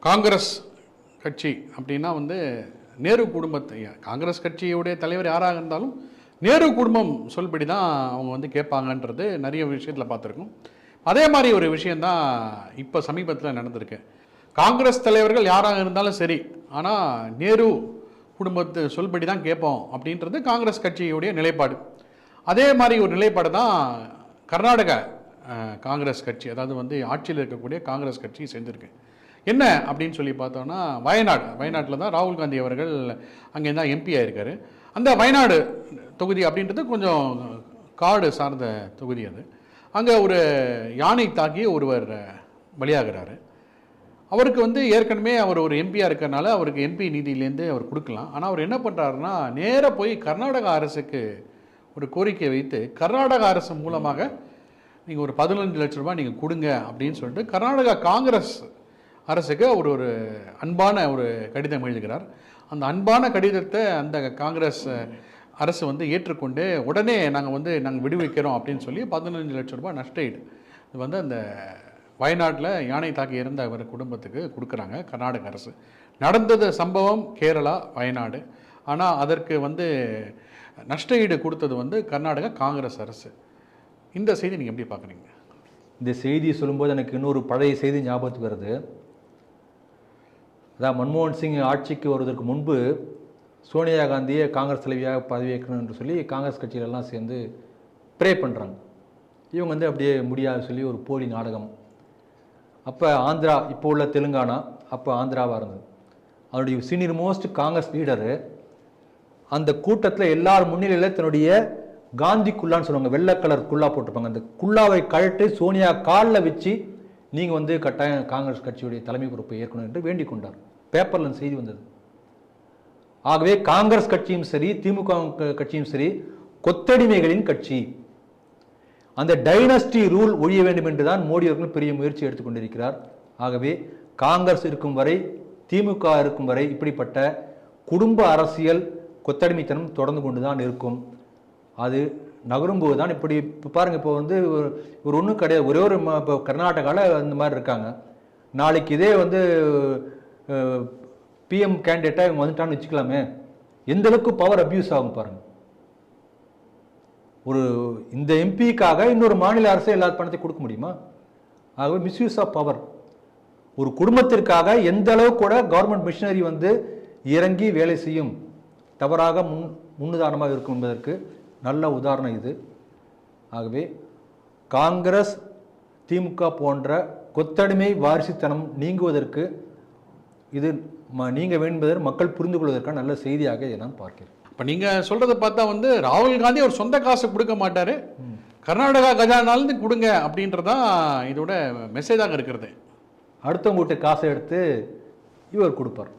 காங்கிரஸ் கட்சி அப்படின்னா வந்து நேரு குடும்பத்தை, காங்கிரஸ் கட்சியுடைய தலைவர் யாராக இருந்தாலும் நேரு குடும்பம் சொல்படி தான் அவங்க வந்து கேட்பாங்கன்றது நிறைய விஷயத்தில் பார்த்துருக்கோம். அதே மாதிரி ஒரு விஷயந்தான் இப்போ சமீபத்தில் நடந்திருக்கு. காங்கிரஸ் தலைவர்கள் யாராக இருந்தாலும் சரி, ஆனால் நேரு குடும்பத்து சொல்படி தான் கேட்போம் அப்படின்றது காங்கிரஸ் கட்சியுடைய நிலைப்பாடு. அதே மாதிரி ஒரு நிலைப்பாடு தான் கர்நாடக காங்கிரஸ் கட்சி, அதாவது வந்து ஆட்சியில் இருக்கக்கூடிய காங்கிரஸ் கட்சி செஞ்சுருக்கு. என்ன அப்படின்னு சொல்லி பார்த்தோன்னா, வயநாட்டில் தான் ராகுல் காந்தி அவர்கள் அங்கே தான் எம்பி ஆயிருக்காரு. அந்த வயநாடு தொகுதி அப்படின்றது கொஞ்சம் காடு சார்ந்த தொகுதி. அது அங்கே ஒரு யானை தாக்கி ஒருவர் பலியாகிறாரு. அவருக்கு வந்து ஏற்கனவே அவர் ஒரு எம்பியாக இருக்கிறனால அவருக்கு எம்பி நிதியிலேருந்து அவர் கொடுக்கலாம். ஆனால் அவர் என்ன பண்ணுறாருன்னா, நேராக போய் கர்நாடக அரசுக்கு ஒரு கோரிக்கை வைத்து கர்நாடக அரசு மூலமாக நீங்கள் ஒரு 15 லட்ச ரூபாய் நீங்கள் கொடுங்க அப்படின்னு சொல்லிட்டு கர்நாடகா காங்கிரஸ் அரசுக்கு அவர் ஒரு அன்பான ஒரு கடிதம் எழுதுகிறார். அந்த அன்பான கடிதத்தை அந்த காங்கிரஸ் அரசு வந்து ஏற்றுக்கொண்டு உடனே நாங்கள் விடுவிக்கிறோம் அப்படின்னு சொல்லி 15 லட்ச ரூபாய் நஷ்டஈடு இது வந்து அந்த வயநாட்டில் யானை தாக்கி இறந்த அவர் குடும்பத்துக்கு கொடுக்குறாங்க கர்நாடக அரசு. நடந்தது சம்பவம் கேரளா, வயநாடு. ஆனால் அதற்கு வந்து நஷ்டஈடு கொடுத்தது வந்து கர்நாடகா காங்கிரஸ் அரசு. இந்த செய்தி நீங்கள் எப்படி பார்க்குறீங்க? இந்த செய்தியை சொல்லும்போது எனக்கு இன்னொரு பழைய செய்தி ஞாபகத்துக்கு வருது. அதான் மன்மோகன் சிங் ஆட்சிக்கு வருவதற்கு முன்பு சோனியா காந்தியை காங்கிரஸ் தலைவியாக பதவியேற்கணும் என்று சொல்லி காங்கிரஸ் கட்சியிலெல்லாம் சேர்ந்து ப்ரே பண்ணுறாங்க. இவங்க வந்து அப்படியே முடியாது சொல்லி ஒரு போலி நாடகம். அப்போ ஆந்திரா, இப்போ உள்ள தெலுங்கானா, அப்போ ஆந்திராவாக இருந்தது. அவருடைய சீனியர் மோஸ்ட் காங்கிரஸ் லீடரு அந்த கூட்டத்தில் எல்லார் முன்னிலையில் தன்னுடைய காந்தி குல்லான்னு சொல்லுவாங்க, வெள்ளை கலர் குல்லா போட்டிருப்பாங்க, அந்த குல்லாவை கழட்டு சோனியா காலில் வச்சு நீங்கள் வந்து கட்டாயம் காங்கிரஸ் கட்சியுடைய தலைமை பொறுப்பை ஏற்கணும் என்று வேண்டிக் கொண்டார். பேப்பரில் செய்தி வந்தது. ஆகவே காங்கிரஸ் கட்சியும் சரி, திமுக கட்சியும் சரி கொத்தடிமைகளின் கட்சி. அந்த டைனஸ்டி ரூல் ஒழிய வேண்டும் என்றுதான் மோடி அவர்கள் பெரிய முயற்சி எடுத்துக்கொண்டிருக்கிறார். ஆகவே காங்கிரஸ் இருக்கும் வரை, திமுக இருக்கும் வரை இப்படிப்பட்ட குடும்ப அரசியல், கொத்தடிமைத்தனம் தொடர்ந்து கொண்டுதான் இருக்கும். அது நகரும்போது தான் இப்படி. இப்போ பாருங்கள், இப்போ வந்து ஒரு ஒன்றும் கிடையாது, ஒரே ஒரு இப்போ கர்நாடகாவில் அந்த மாதிரி இருக்காங்க. நாளைக்கு இதே வந்து பிஎம் கேண்டிடேட்டாக இவங்க வந்துட்டான்னு வச்சுக்கலாமே, எந்த அளவுக்கு பவர் அப்யூஸ் ஆகும் பாருங்கள். ஒரு இந்த எம்பிக்காக இன்னொரு மாநில அரசு எல்லா பணத்தையும் கொடுக்க முடியுமா? ஆகவே மிஸ்யூஸ் ஆஃப் பவர். ஒரு குடும்பத்திற்காக எந்த அளவு கூட கவர்மெண்ட் மிஷினரி வந்து இறங்கி வேலை செய்யும், தவறாக முன்னுதாரணமாக இருக்கும் என்பதற்கு நல்ல உதாரணம் இது. ஆகவே காங்கிரஸ், திமுக போன்ற கொத்தடிமை வாரிசுத்தனம் நீங்குவதற்கு இது நீங்க வேண்டுவதை மக்கள் புரிந்து கொள்வதற்கான நல்ல செய்தியாக இதை நான் பார்க்கிறேன். இப்போ நீங்கள் சொல்கிறத பார்த்தா வந்து ராகுல் காந்தி அவர் சொந்த காசு கொடுக்க மாட்டார், கர்நாடகா கஜானாலேருந்து கொடுங்க அப்படின்றதான் இதோட மெசேஜாக இருக்கிறது. அடுத்தவங்க காசை எடுத்து இவர் கொடுப்பார்.